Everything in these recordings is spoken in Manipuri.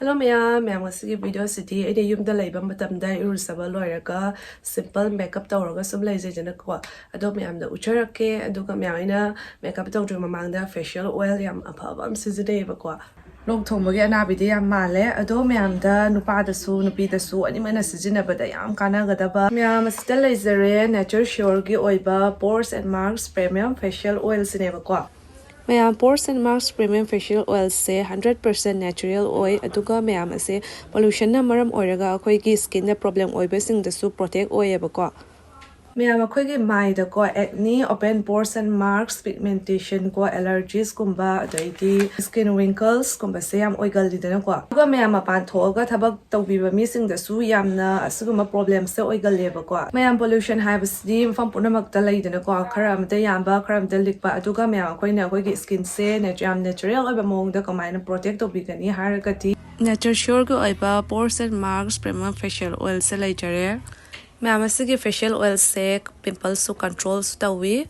Hello ma'am ngasi video city ide yumda leiba matamda irusaba loiraga simple makeup tawraga sum leijejana ko ado ma'am da ucharake aduga ma'am ina makeup tawdru mamangda facial oil yam afaba am sizideba ko long thongbagi anabidi yam male ado ma'am da nupa da su nupi da su ani mana sijinabada yam kanagadaba ma'am asita leizare nature sure gi oiba pores and marks premium facial oil sineba ko Mayam pores and marks premium facial oil say 100% natural oil aduga mayam ase pollution na maram oiraga akhoi gi skin na problem oibesing da su protect oibako Mayam akhoi gi mai da ko acne open pores and marks pigmentation ko allergies kumba adaiti skin wrinkles kumba se yam oigal lidana ko aduga mayam apan thoga thabak tawbiba mising da su yamna asuguma problem se oigal lebako mayam pollution habasdi mfam punamak da leidana ko kharam da yamba kharam da likpa aduga mayam akhoi na akhoi gi skin se natural oiba mong da kamai na protect tobigani haragati nature sure go oiba pores and marks premium facial oil se leijare Ma'am asigi facial oil se pimples su control su tawi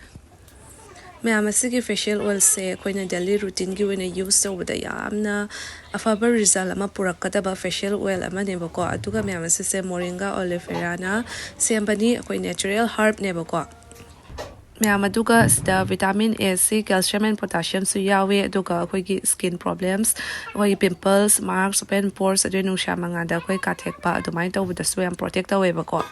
Ma'am asigi facial oil se koina daily routine gi wena use so da yamna afaba result ama purakadaba facial oil ama ne bako aduga ma'am se moringa oleifera na sembani koi natural herb ne bako Ma'am aduga sta vitamin A C calcium and potassium su yawe aduga koi gi skin problems koi pimples marks open pores adenu shamanga da koi kathek pa adumai tawu da su yam protect awe bako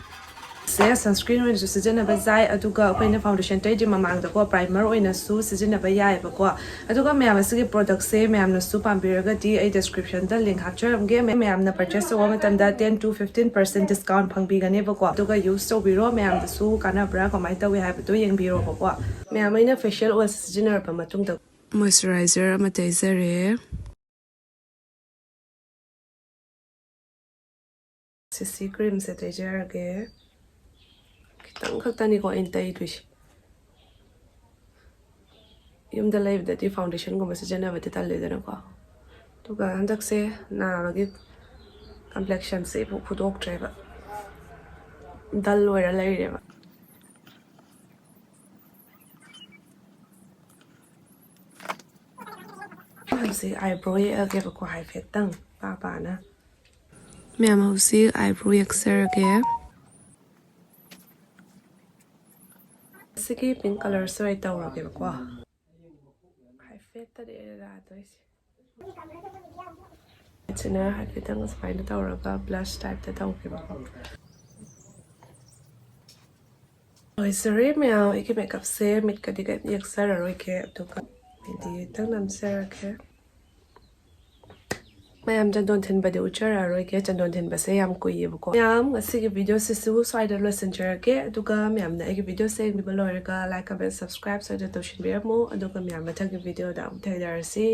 sunscreen oina su sijinaba zai aduga akoina foundation tai mamang da ko primer oina su sijinaba yai ba ko aduga ma'am asigi product se ma'am na su pambiraga di a description da link hapcharam ge ma'am na purchase wa matam da 10 to 15% discount phangbi gane ba ko aduga use to biro ma'am da su kana bra ko mai ta we have to yeng biro ba ko ma'am ina facial oil sijinar pa matung da moisturizer ama taizare CC cream se taizare ge Kitang khagtani ko intay dush. Yung the live that the foundation ko masajana ba tita leda na ko. Tuga handak se na magi complexion se pudok tray ba. Dal wera lai ba. Si eyebrow ye age ba ko high fat tang pa na. Ma'am si eyebrow yakser age. Sige pink color so ay tawra ke ko high fat ta de ra to is it's na high fat ang spine tawra ka blush type ta taw ke ba oi sorry me ao iki makeup se mit ka diga yak sara roi ke to ka di tang nam sara ke Mayam jandon tin ba de uchara roi ke jandon tin ba se yam ko ye ko yam ngasi ke video se su so ida lesson jar ke aduga mayam na ke video se mi baloi ga like comment subscribe so da to shin be mo aduga mayam ma ta ke video da am ta dar si